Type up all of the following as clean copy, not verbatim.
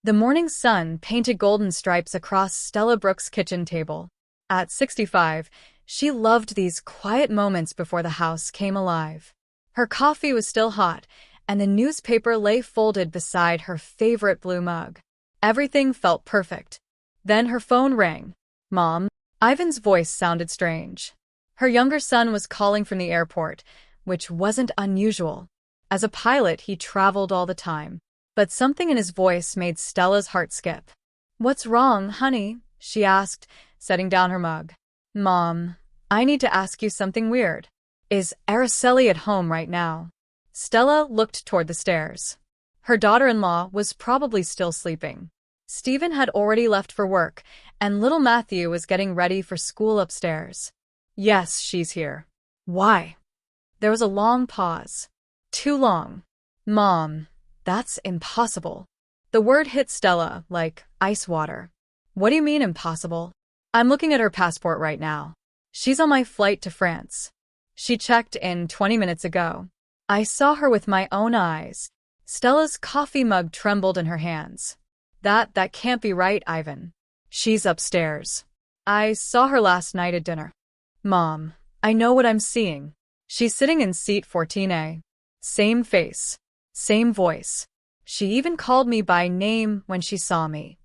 The morning sun painted golden stripes across Stella Brooke's kitchen table. At 65, she loved these quiet moments before the house came alive. Her coffee was still hot, and the newspaper lay folded beside her favorite blue mug. Everything felt perfect. Then her phone rang. Mom? Ivan's voice sounded strange. Her younger son was calling from the airport, which wasn't unusual. As a pilot, he traveled all the time. But something in his voice made Stella's heart skip. "What's wrong, honey?" she asked, setting down her mug. "Mom, I need to ask you something weird. Is Araceli at home right now?" Stella looked toward the stairs. Her daughter-in-law was probably still sleeping. Stephen had already left for work, and little Matthew was getting ready for school upstairs. "Yes, she's here." "Why?" There was a long pause. Too long. "Mom, that's impossible." The word hit Stella like ice water. "What do you mean impossible?" "I'm looking at her passport right now. She's on my flight to France. She checked in 20 minutes ago. I saw her with my own eyes." Stella's coffee mug trembled in her hands. That can't be right, Ivan. She's upstairs. I saw her last night at dinner." "Mom, I know what I'm seeing. She's sitting in seat 14A. Same face. Same voice. She even called me by name when she saw me."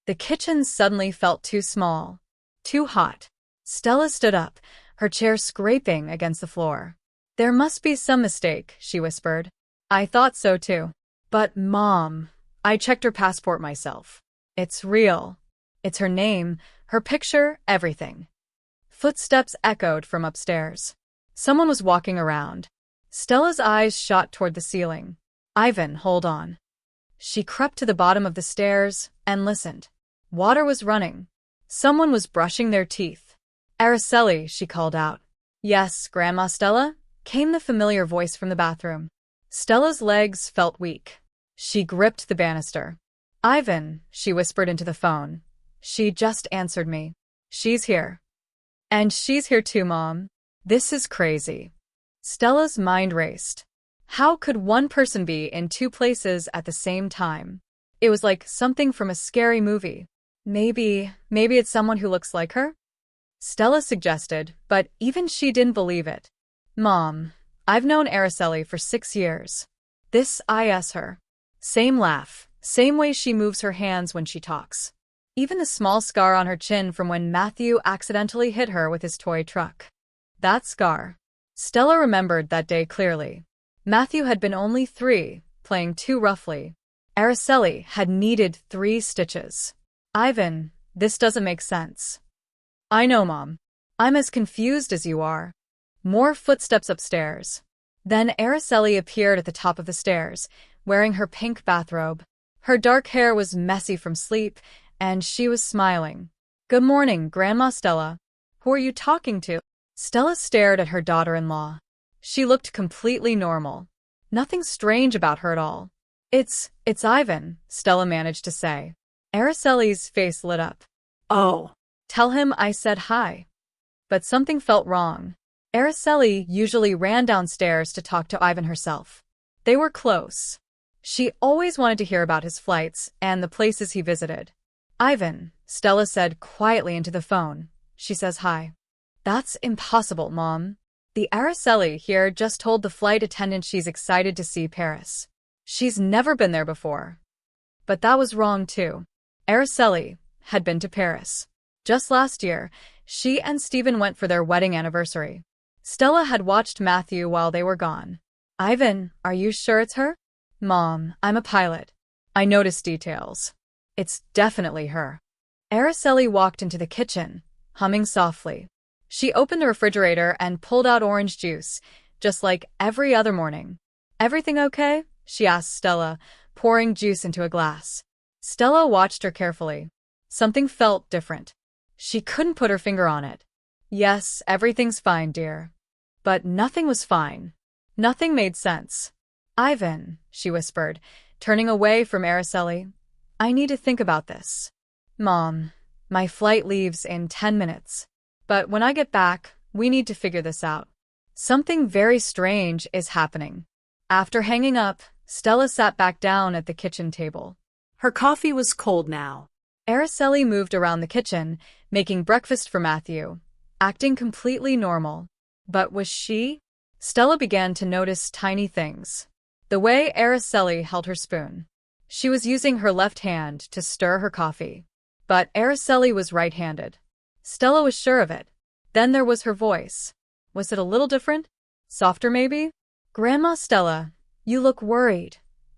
The kitchen suddenly felt too small. Too hot. Stella stood up, her chair scraping against the floor. "There must be some mistake," she whispered. "I thought so too. But, Mom, I checked her passport myself. It's real. It's her name, her picture, everything." Footsteps echoed from upstairs. Someone was walking around. Stella's eyes shot toward the ceiling. "Ivan, hold on." She crept to the bottom of the stairs and listened. Water was running. Someone was brushing their teeth. "Araceli," she called out. "Yes, Grandma Stella?" came the familiar voice from the bathroom. Stella's legs felt weak. She gripped the banister. "Ivan," she whispered into the phone. "She just answered me. She's here." "And she's here too, Mom. This is crazy." Stella's mind raced. How could one person be in two places at the same time? It was like something from a scary movie. Maybe it's someone who looks like her? Stella suggested, but even she didn't believe it. "Mom, I've known Araceli for 6 years. This is her. Same laugh, same way she moves her hands when she talks. Even the small scar on her chin from when Matthew accidentally hit her with his toy truck. That scar." Stella remembered that day clearly. Matthew had been only 3, playing too roughly. Araceli had needed 3 stitches. "Ivan, this doesn't make sense." "I know, Mom. I'm as confused as you are." More footsteps upstairs. Then Araceli appeared at the top of the stairs, wearing her pink bathrobe. Her dark hair was messy from sleep, and she was smiling. "Good morning, Grandma Stella. Who are you talking to?" Stella stared at her daughter-in-law. She looked completely normal. Nothing strange about her at all. It's Ivan," Stella managed to say. Araceli's face lit up. "Oh, tell him I said hi." But something felt wrong. Araceli usually ran downstairs to talk to Ivan herself. They were close. She always wanted to hear about his flights and the places he visited. "Ivan," Stella said quietly into the phone. "She says hi." "That's impossible, Mom. The Araceli here just told the flight attendant she's excited to see Paris. She's never been there before." But that was wrong too. Araceli had been to Paris. Just last year, she and Stephen went for their wedding anniversary. Stella had watched Matthew while they were gone. "Ivan, are you sure it's her?" "Mom, I'm a pilot. I notice details. It's definitely her." Araceli walked into the kitchen, humming softly. She opened the refrigerator and pulled out orange juice, just like every other morning. "Everything okay?" she asked Stella, pouring juice into a glass. Stella watched her carefully. Something felt different. She couldn't put her finger on it. "Yes, everything's fine, dear." But nothing was fine. Nothing made sense. "Ivan," she whispered, turning away from Araceli. "I need to think about this." "Mom, my flight leaves in 10 minutes. But when I get back, we need to figure this out. Something very strange is happening." After hanging up, Stella sat back down at the kitchen table. Her coffee was cold now. Araceli moved around the kitchen, making breakfast for Matthew, acting completely normal. But was she? Stella began to notice tiny things. The way Araceli held her spoon. She was using her left hand to stir her coffee. But Araceli was right-handed. Stella was sure of it. Then there was her voice. Was it a little different? Softer, maybe? Grandma Stella, you look worried,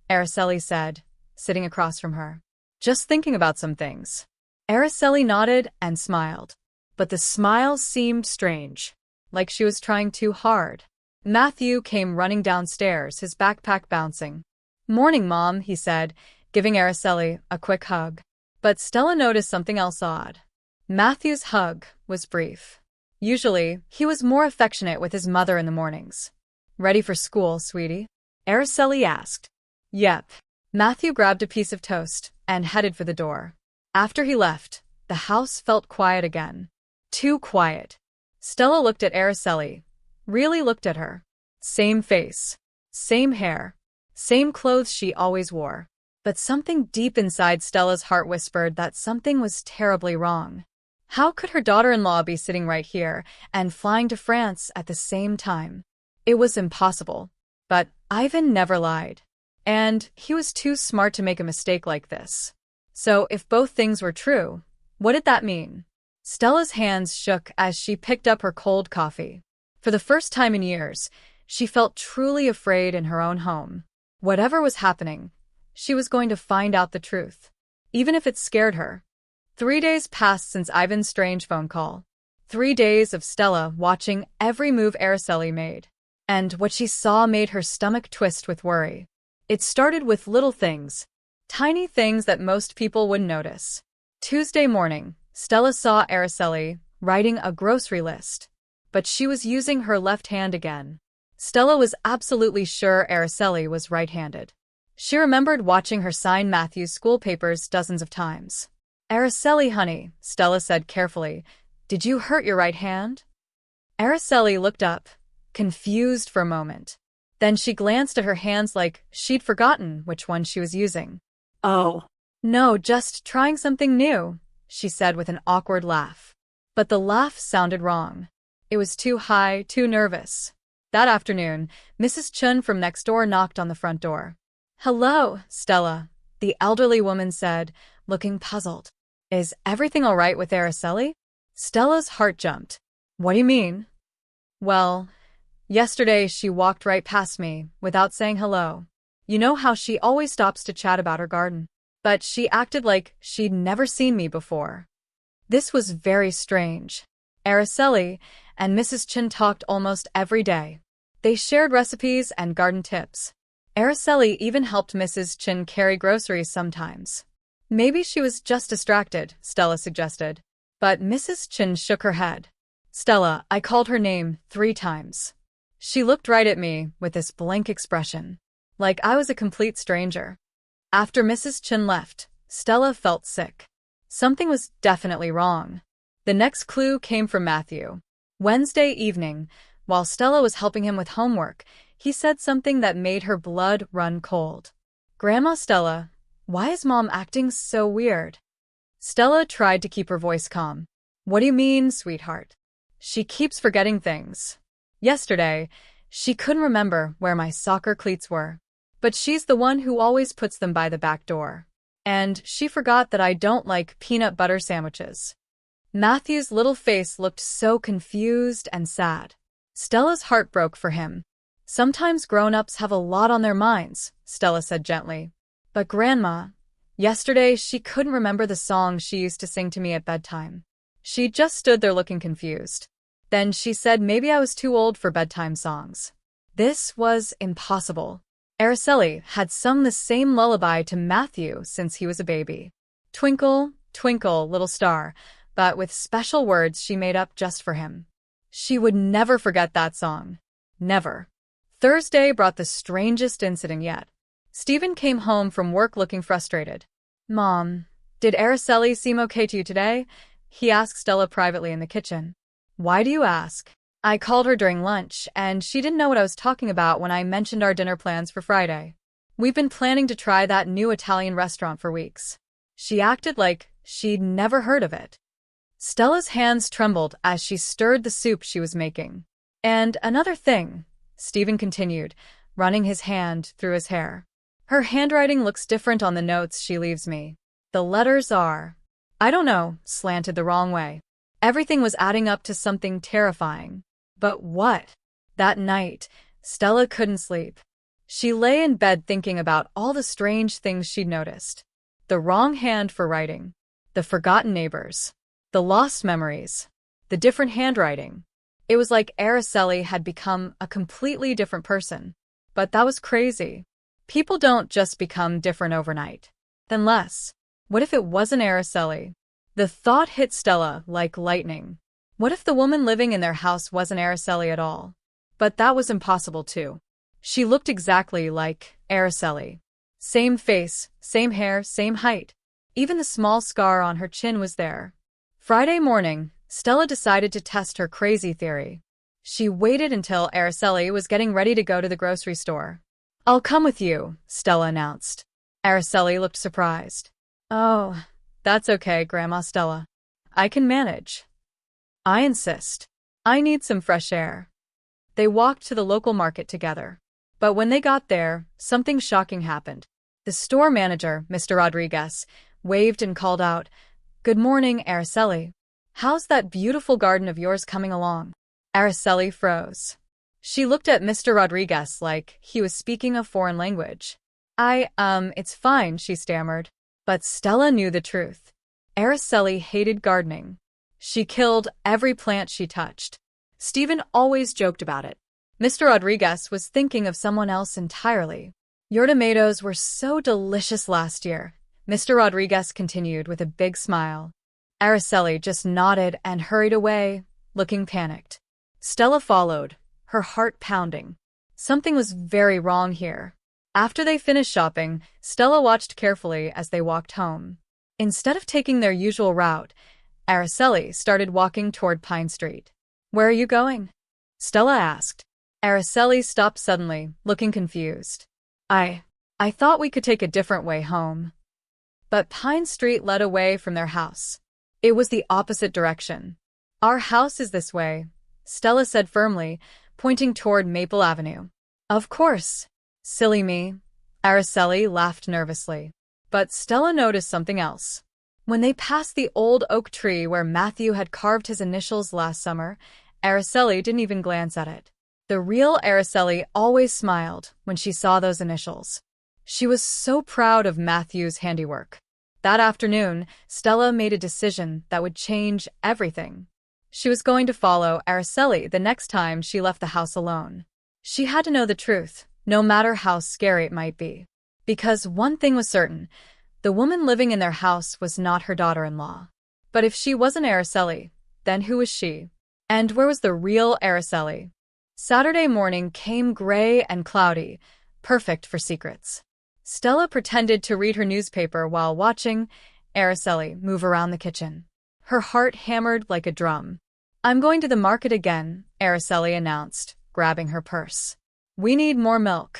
Araceli said, sitting across from her. Just thinking about some things. Araceli nodded and smiled. But the smile seemed strange, like she was trying too hard. Matthew came running downstairs, his backpack bouncing. Morning, Mom, he said, giving Araceli a quick hug. But Stella noticed something else odd. Matthew's hug was brief. Usually, he was more affectionate with his mother in the mornings. Ready for school, sweetie? Araceli asked. Yep. Matthew grabbed a piece of toast and headed for the door. After he left, the house felt quiet again. Too quiet. Stella looked at Araceli. Really looked at her. Same face. Same hair. Same clothes she always wore. But something deep inside Stella's heart whispered that something was terribly wrong. How could her daughter-in-law be sitting right here and flying to France at the same time? It was impossible. But Ivan never lied. And he was too smart to make a mistake like this. So if both things were true, what did that mean? Stella's hands shook as she picked up her cold coffee. For the first time in years, she felt truly afraid in her own home. Whatever was happening, she was going to find out the truth, even if it scared her. 3 days passed since Ivan's strange phone call. 3 days of Stella watching every move Araceli made. And what she saw made her stomach twist with worry. It started with little things, tiny things that most people wouldn't notice. Tuesday morning, Stella saw Araceli writing a grocery list. But she was using her left hand again. Stella was absolutely sure Araceli was right-handed. She remembered watching her sign Matthew's school papers dozens of times. Araceli, honey, Stella said carefully, did you hurt your right hand? Araceli looked up, confused for a moment. Then she glanced at her hands like she'd forgotten which one she was using. Oh. No, just trying something new, she said with an awkward laugh. But the laugh sounded wrong. It was too high, too nervous. That afternoon, Mrs. Chun from next door knocked on the front door. Hello, Stella, the elderly woman said, looking puzzled. Is everything all right with Araceli? Stella's heart jumped. What do you mean? Well, yesterday she walked right past me without saying hello. You know how she always stops to chat about her garden? But she acted like she'd never seen me before. This was very strange. Araceli and Mrs. Chin talked almost every day. They shared recipes and garden tips. Araceli even helped Mrs. Chin carry groceries sometimes. Maybe she was just distracted, Stella suggested. But Mrs. Chin shook her head. Stella, I called her name 3 times. She looked right at me with this blank expression, like I was a complete stranger. After Mrs. Chin left, Stella felt sick. Something was definitely wrong. The next clue came from Matthew. Wednesday evening, while Stella was helping him with homework, he said something that made her blood run cold. Grandma Stella, why is Mom acting so weird? Stella tried to keep her voice calm. What do you mean, sweetheart? She keeps forgetting things. Yesterday, she couldn't remember where my soccer cleats were. But she's the one who always puts them by the back door. And she forgot that I don't like peanut butter sandwiches. Matthew's little face looked so confused and sad. Stella's heart broke for him. Sometimes grown-ups have a lot on their minds, Stella said gently. But Grandma, yesterday she couldn't remember the song she used to sing to me at bedtime. She just stood there looking confused. Then she said maybe I was too old for bedtime songs. This was impossible. Araceli had sung the same lullaby to Matthew since he was a baby. Twinkle, twinkle, little star, but with special words she made up just for him. She would never forget that song. Never. Thursday brought the strangest incident yet. Stephen came home from work looking frustrated. Mom, did Araceli seem okay to you today? He asked Stella privately in the kitchen. Why do you ask? I called her during lunch, and she didn't know what I was talking about when I mentioned our dinner plans for Friday. We've been planning to try that new Italian restaurant for weeks. She acted like she'd never heard of it. Stella's hands trembled as she stirred the soup she was making. And another thing, Stephen continued, running his hand through his hair. Her handwriting looks different on the notes she leaves me. The letters are, I don't know, slanted the wrong way. Everything was adding up to something terrifying. But what? That night, Stella couldn't sleep. She lay in bed thinking about all the strange things she'd noticed. The wrong hand for writing. The forgotten neighbors. The lost memories. The different handwriting. It was like Araceli had become a completely different person. But that was crazy. People don't just become different overnight. Then less. What if it wasn't Araceli? The thought hit Stella like lightning. What if the woman living in their house wasn't Araceli at all? But that was impossible too. She looked exactly like Araceli. Same face, same hair, same height. Even the small scar on her chin was there. Friday morning, Stella decided to test her crazy theory. She waited until Araceli was getting ready to go to the grocery store. I'll come with you, Stella announced. Araceli looked surprised. Oh, that's okay, Grandma Stella. I can manage. I insist. I need some fresh air. They walked to the local market together. But when they got there, something shocking happened. The store manager, Mr. Rodriguez, waved and called out, Good morning, Araceli. How's that beautiful garden of yours coming along? Araceli froze. She looked at Mr. Rodriguez like he was speaking a foreign language. It's fine, she stammered. But Stella knew the truth. Araceli hated gardening. She killed every plant she touched. Stephen always joked about it. Mr. Rodriguez was thinking of someone else entirely. Your tomatoes were so delicious last year, Mr. Rodriguez continued with a big smile. Araceli just nodded and hurried away, looking panicked. Stella followed, her heart pounding. Something was very wrong here. After they finished shopping, Stella watched carefully as they walked home. Instead of taking their usual route, Araceli started walking toward Pine Street. Where are you going? Stella asked. Araceli stopped suddenly, looking confused. I thought we could take a different way home. But Pine Street led away from their house. It was the opposite direction. Our house is this way, Stella said firmly, pointing toward Maple Avenue. Of course. Silly me. Araceli laughed nervously. But Stella noticed something else. When they passed the old oak tree where Matthew had carved his initials last summer, Araceli didn't even glance at it. The real Araceli always smiled when she saw those initials. She was so proud of Matthew's handiwork. That afternoon, Stella made a decision that would change everything. She was going to follow Araceli the next time she left the house alone. She had to know the truth, no matter how scary it might be. Because one thing was certain, the woman living in their house was not her daughter-in-law. But if she wasn't Araceli, then who was she? And where was the real Araceli? Saturday morning came gray and cloudy, perfect for secrets. Stella pretended to read her newspaper while watching Araceli move around the kitchen. Her heart hammered like a drum. I'm going to the market again, Araceli announced, grabbing her purse. We need more milk.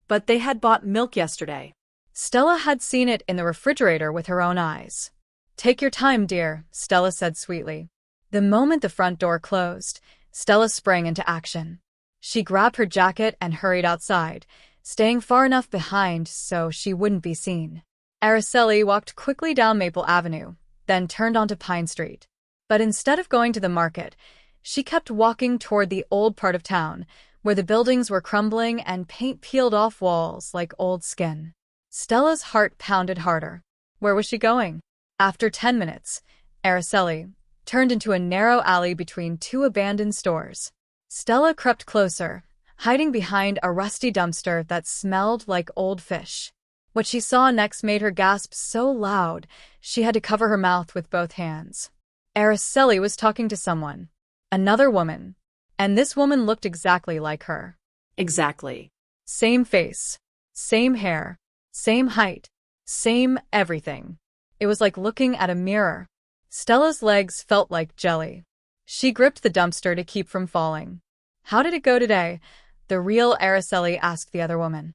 But they had bought milk yesterday. Stella had seen it in the refrigerator with her own eyes. Take your time, dear, Stella said sweetly. The moment the front door closed, Stella sprang into action. She grabbed her jacket and hurried outside, staying far enough behind so she wouldn't be seen. Araceli walked quickly down Maple Avenue, then turned onto Pine Street. But instead of going to the market, she kept walking toward the old part of town, where the buildings were crumbling and paint peeled off walls like old skin. Stella's heart pounded harder. Where was she going? After 10 minutes, Araceli turned into a narrow alley between two abandoned stores. Stella crept closer, hiding behind a rusty dumpster that smelled like old fish. What she saw next made her gasp so loud she had to cover her mouth with both hands. Araceli was talking to someone. Another woman. And this woman looked exactly like her. Exactly. Same face. Same hair. Same height. Same everything. It was like looking at a mirror. Stella's legs felt like jelly. She gripped the dumpster to keep from falling. How did it go today? The real Araceli asked the other woman.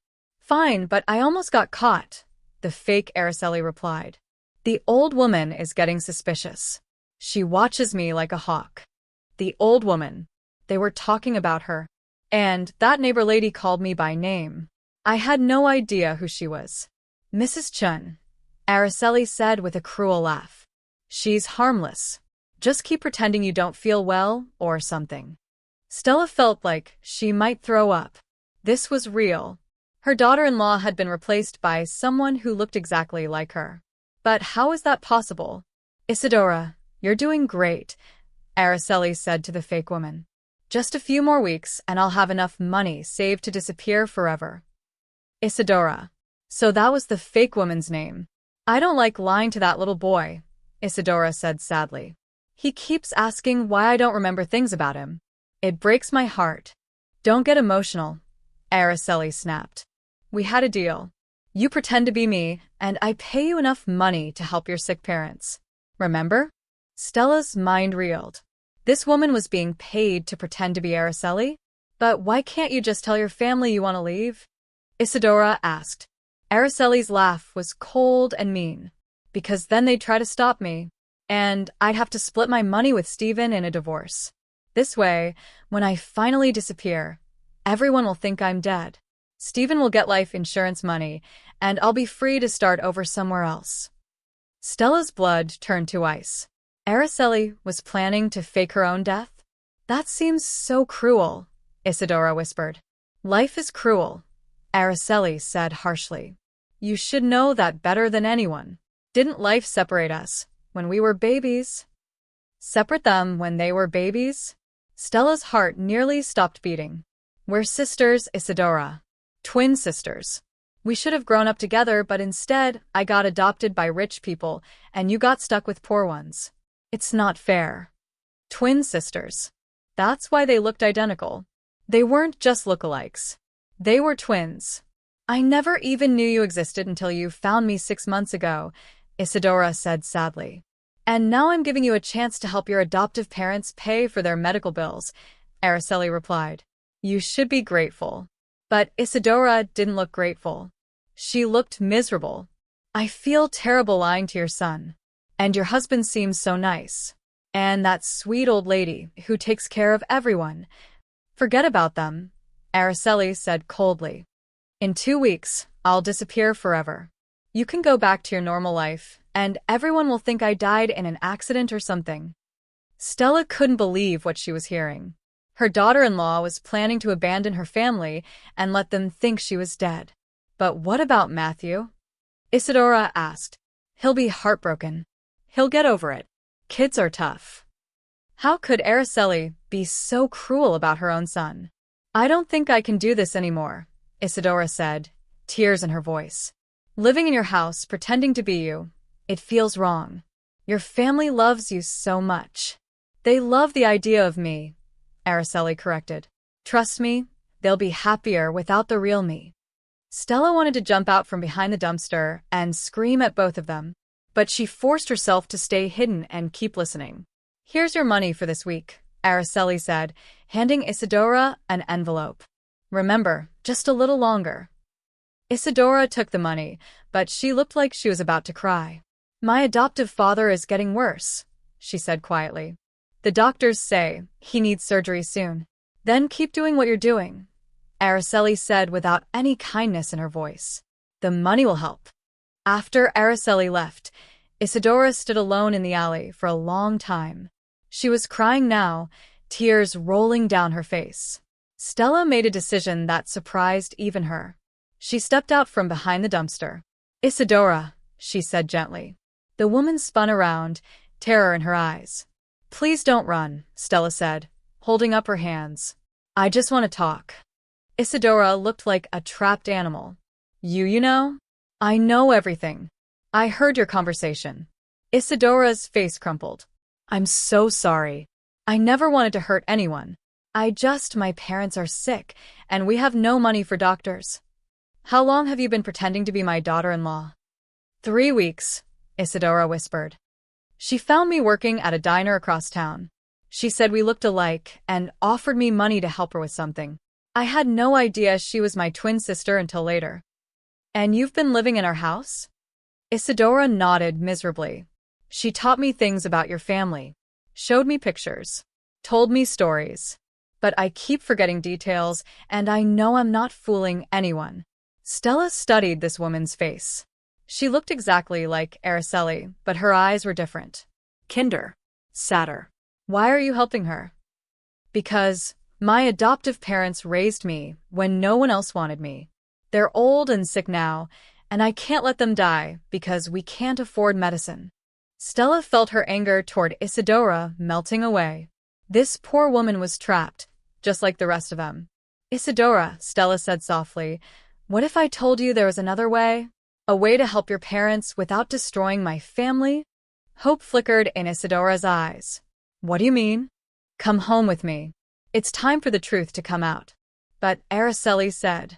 Fine, but I almost got caught, the fake Araceli replied. The old woman is getting suspicious. She watches me like a hawk. The old woman. They were talking about her. And that neighbor lady called me by name. I had no idea who she was. Mrs. Chun, Araceli said with a cruel laugh. She's harmless. Just keep pretending you don't feel well or something. Stella felt like she might throw up. This was real. Her daughter-in-law had been replaced by someone who looked exactly like her. But how is that possible? Isadora, you're doing great, Araceli said to the fake woman. Just a few more weeks and I'll have enough money saved to disappear forever. Isadora. So that was the fake woman's name. I don't like lying to that little boy, Isadora said sadly. He keeps asking why I don't remember things about him. It breaks my heart. Don't get emotional, Araceli snapped. We had a deal. You pretend to be me, and I pay you enough money to help your sick parents. Remember? Stella's mind reeled. This woman was being paid to pretend to be Araceli? But why can't you just tell your family you want to leave? Isadora asked. Araceli's laugh was cold and mean. Because then they'd try to stop me, and I'd have to split my money with Stephen in a divorce. This way, when I finally disappear, everyone will think I'm dead. Stephen will get life insurance money, and I'll be free to start over somewhere else. Stella's blood turned to ice. Araceli was planning to fake her own death? That seems so cruel, Isadora whispered. Life is cruel, Araceli said harshly. You should know that better than anyone. Didn't life separate us when we were babies? Separate them when they were babies? Stella's heart nearly stopped beating. We're sisters, Isadora. Twin sisters. We should have grown up together, but instead, I got adopted by rich people, and you got stuck with poor ones. It's not fair. Twin sisters. That's why they looked identical. They weren't just lookalikes. They were twins. I never even knew you existed until you found me 6 months ago, Isadora said sadly. And now I'm giving you a chance to help your adoptive parents pay for their medical bills, Araceli replied. You should be grateful. But Isadora didn't look grateful. She looked miserable. I feel terrible lying to your son. And your husband seems so nice. And that sweet old lady who takes care of everyone. Forget about them, Araceli said coldly. In 2 weeks, I'll disappear forever. You can go back to your normal life, and everyone will think I died in an accident or something. Stella couldn't believe what she was hearing. Her daughter-in-law was planning to abandon her family and let them think she was dead. But what about Matthew? Isadora asked. He'll be heartbroken. He'll get over it. Kids are tough. How could Araceli be so cruel about her own son? I don't think I can do this anymore, Isadora said, tears in her voice. Living in your house, pretending to be you, it feels wrong. Your family loves you so much. They love the idea of me, Araceli corrected. Trust me, they'll be happier without the real me. Stella wanted to jump out from behind the dumpster and scream at both of them, but she forced herself to stay hidden and keep listening. Here's your money for this week, Araceli said, handing Isadora an envelope. Remember, just a little longer. Isadora took the money, but she looked like she was about to cry. My adoptive father is getting worse, she said quietly. The doctors say he needs surgery soon. Then keep doing what you're doing, Araceli said without any kindness in her voice. The money will help. After Araceli left, Isadora stood alone in the alley for a long time. She was crying now, tears rolling down her face. Stella made a decision that surprised even her. She stepped out from behind the dumpster. Isadora, she said gently. The woman spun around, terror in her eyes. Please don't run, Stella said, holding up her hands. I just want to talk. Isadora looked like a trapped animal. You know? I know everything. I heard your conversation. Isadora's face crumpled. I'm so sorry. I never wanted to hurt anyone. My parents are sick, and we have no money for doctors. How long have you been pretending to be my daughter-in-law? 3 weeks, Isadora whispered. She found me working at a diner across town. She said we looked alike and offered me money to help her with something. I had no idea she was my twin sister until later. And you've been living in our house? Isadora nodded miserably. She taught me things about your family, showed me pictures, told me stories. But I keep forgetting details, and I know I'm not fooling anyone. Stella studied this woman's face. She looked exactly like Araceli, but her eyes were different. Kinder. Sadder. Why are you helping her? Because my adoptive parents raised me when no one else wanted me. They're old and sick now, and I can't let them die because we can't afford medicine. Stella felt her anger toward Isadora melting away. This poor woman was trapped, just like the rest of them. Isadora, Stella said softly, what if I told you there was another way? A way to help your parents without destroying my family? Hope flickered in Isadora's eyes. What do you mean? Come home with me. It's time for the truth to come out. But Araceli said.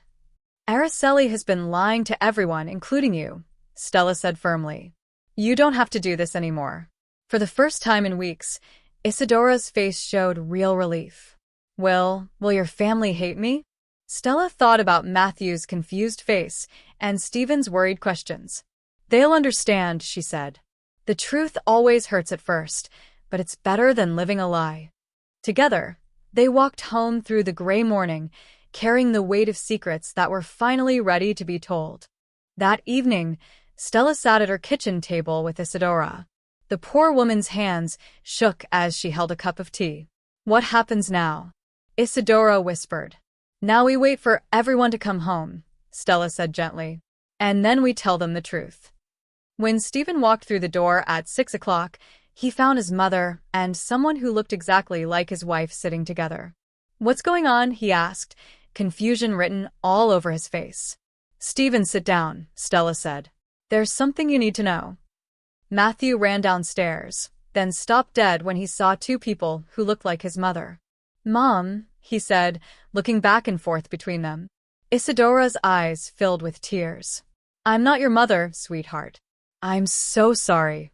Araceli has been lying to everyone, including you, Stella said firmly. You don't have to do this anymore. For the first time in weeks, Isadora's face showed real relief. Will your family hate me? Stella thought about Matthew's confused face and Stephen's worried questions. They'll understand, she said. The truth always hurts at first, but it's better than living a lie. Together, they walked home through the gray morning, carrying the weight of secrets that were finally ready to be told. That evening, Stella sat at her kitchen table with Isadora. The poor woman's hands shook as she held a cup of tea. What happens now? Isadora whispered. Now we wait for everyone to come home, Stella said gently. And then we tell them the truth. When Stephen walked through the door at 6 o'clock, he found his mother and someone who looked exactly like his wife sitting together. What's going on? He asked, confusion written all over his face. Stephen, sit down, Stella said. There's something you need to know. Matthew ran downstairs, then stopped dead when he saw two people who looked like his mother. Mom, he said, looking back and forth between them. Isadora's eyes filled with tears. I'm not your mother, sweetheart. I'm so sorry.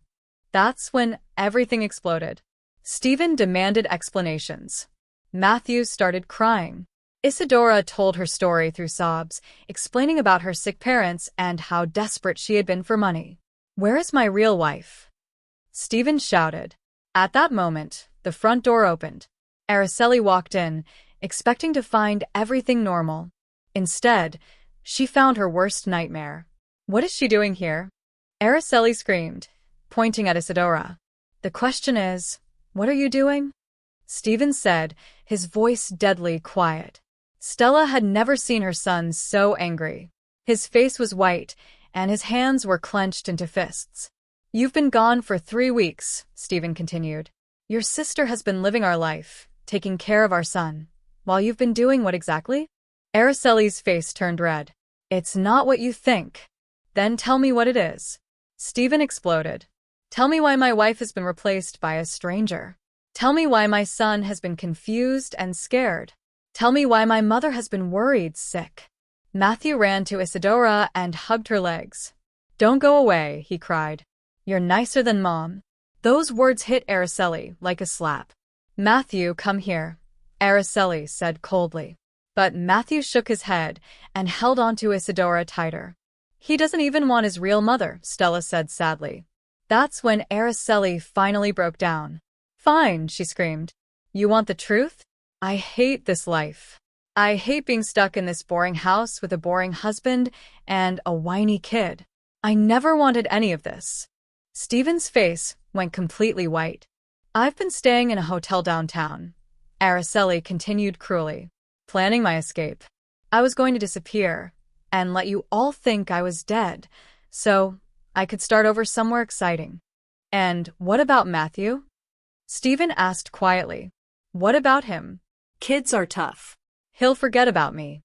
That's when everything exploded. Stephen demanded explanations. Matthew started crying. Isadora told her story through sobs, explaining about her sick parents and how desperate she had been for money. Where is my real wife? Stephen shouted. At that moment, the front door opened. Araceli walked in, expecting to find everything normal. Instead, she found her worst nightmare. What is she doing here? Araceli screamed, pointing at Isadora. The question is, what are you doing? Stephen said, his voice deadly quiet. Stella had never seen her son so angry. His face was white, and his hands were clenched into fists. You've been gone for 3 weeks, Stephen continued. Your sister has been living our life, taking care of our son. While you've been doing what exactly? Araceli's face turned red. It's not what you think. Then tell me what it is. Stephen exploded. Tell me why my wife has been replaced by a stranger. Tell me why my son has been confused and scared. Tell me why my mother has been worried, sick. Matthew ran to Isadora and hugged her legs. Don't go away, he cried. You're nicer than Mom. Those words hit Araceli like a slap. Matthew, come here, Araceli said coldly. But Matthew shook his head and held onto Isadora tighter. He doesn't even want his real mother, Stella said sadly. That's when Araceli finally broke down. Fine, she screamed. You want the truth? I hate this life. I hate being stuck in this boring house with a boring husband and a whiny kid. I never wanted any of this. Stephen's face went completely white. I've been staying in a hotel downtown, Araceli continued cruelly, planning my escape. I was going to disappear and let you all think I was dead, so I could start over somewhere exciting. And what about Matthew? Stephen asked quietly. What about him? Kids are tough. He'll forget about me.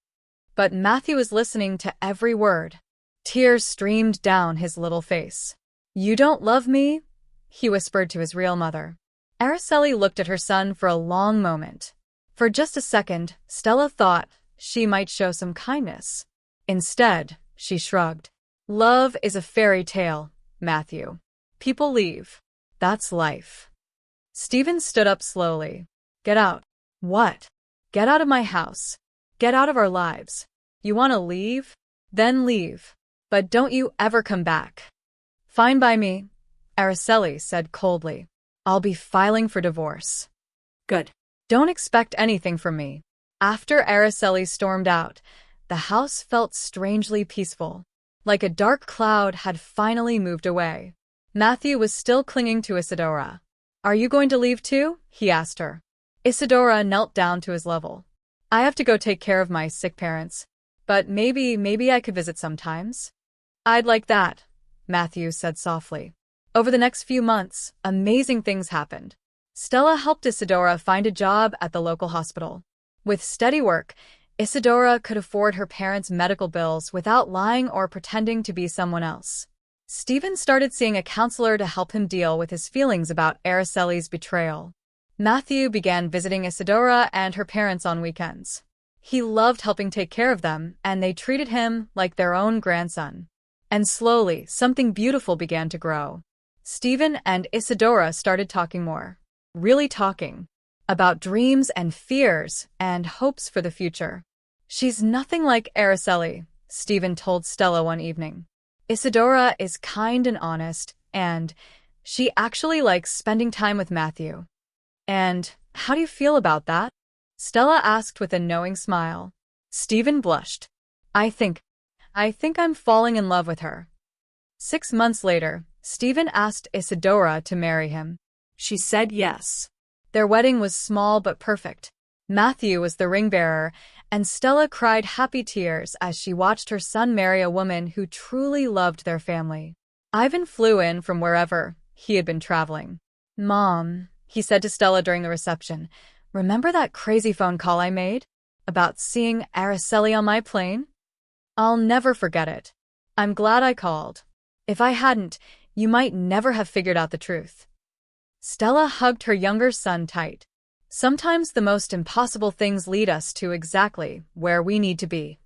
But Matthew was listening to every word. Tears streamed down his little face. You don't love me? He whispered to his real mother. Araceli looked at her son for a long moment. For just a second, Stella thought she might show some kindness. Instead, she shrugged. Love is a fairy tale, Matthew. People leave. That's life. Stephen stood up slowly. Get out. What? Get out of my house. Get out of our lives. You want to leave? Then leave. But don't you ever come back. Fine by me, Araceli said coldly. I'll be filing for divorce. Good. Don't expect anything from me. After Araceli stormed out, the house felt strangely peaceful, like a dark cloud had finally moved away. Matthew was still clinging to Isadora. Are you going to leave too? He asked her. Isadora knelt down to his level. I have to go take care of my sick parents, but maybe I could visit sometimes. I'd like that, Matthew said softly. Over the next few months, amazing things happened. Stella helped Isadora find a job at the local hospital. With steady work, Isadora could afford her parents' medical bills without lying or pretending to be someone else. Stephen started seeing a counselor to help him deal with his feelings about Araceli's betrayal. Matthew began visiting Isadora and her parents on weekends. He loved helping take care of them, and they treated him like their own grandson. And slowly, something beautiful began to grow. Stephen and Isadora started talking more. Really talking. About dreams and fears and hopes for the future. She's nothing like Araceli, Stephen told Stella one evening. Isadora is kind and honest, and she actually likes spending time with Matthew. And how do you feel about that? Stella asked with a knowing smile. Stephen blushed. I think I'm falling in love with her. 6 months later, Stephen asked Isadora to marry him. She said yes. Their wedding was small but perfect. Matthew was the ring bearer, and Stella cried happy tears as she watched her son marry a woman who truly loved their family. Ivan flew in from wherever he had been traveling. Mom, he said to Stella during the reception, remember that crazy phone call I made? About seeing Araceli on my plane? I'll never forget it. I'm glad I called. If I hadn't, you might never have figured out the truth. Stella hugged her younger son tight. Sometimes the most impossible things lead us to exactly where we need to be.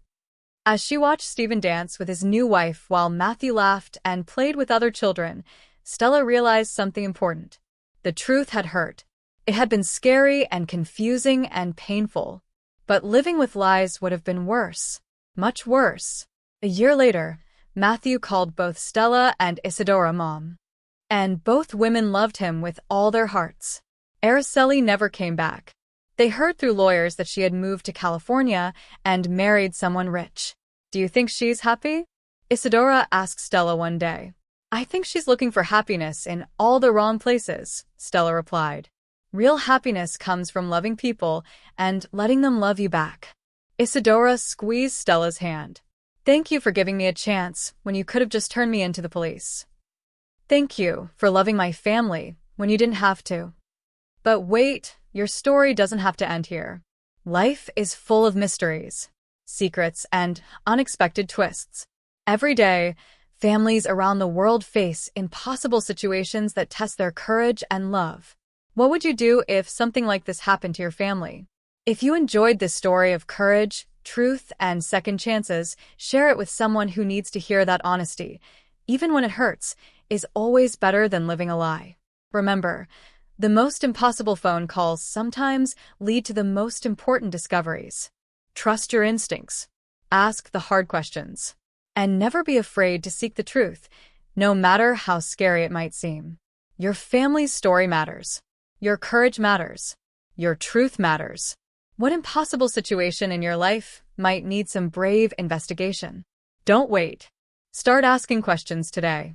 As she watched Stephen dance with his new wife while Matthew laughed and played with other children, Stella realized something important. The truth had hurt. It had been scary and confusing and painful. But living with lies would have been worse. Much worse. A year later, Matthew called both Stella and Isadora Mom. And both women loved him with all their hearts. Araceli never came back. They heard through lawyers that she had moved to California and married someone rich. Do you think she's happy? Isadora asked Stella one day. I think she's looking for happiness in all the wrong places, Stella replied. Real happiness comes from loving people and letting them love you back. Isadora squeezed Stella's hand. Thank you for giving me a chance when you could have just turned me into the police. Thank you for loving my family when you didn't have to. But wait, your story doesn't have to end here. Life is full of mysteries, secrets, and unexpected twists. Every day, families around the world face impossible situations that test their courage and love. What would you do if something like this happened to your family? If you enjoyed this story of courage, truth, and second chances, share it with someone who needs to hear that honesty, even when it hurts, is always better than living a lie. Remember, the most impossible phone calls sometimes lead to the most important discoveries. Trust your instincts. Ask the hard questions. And never be afraid to seek the truth, no matter how scary it might seem. Your family's story matters. Your courage matters. Your truth matters. What impossible situation in your life might need some brave investigation? Don't wait. Start asking questions today.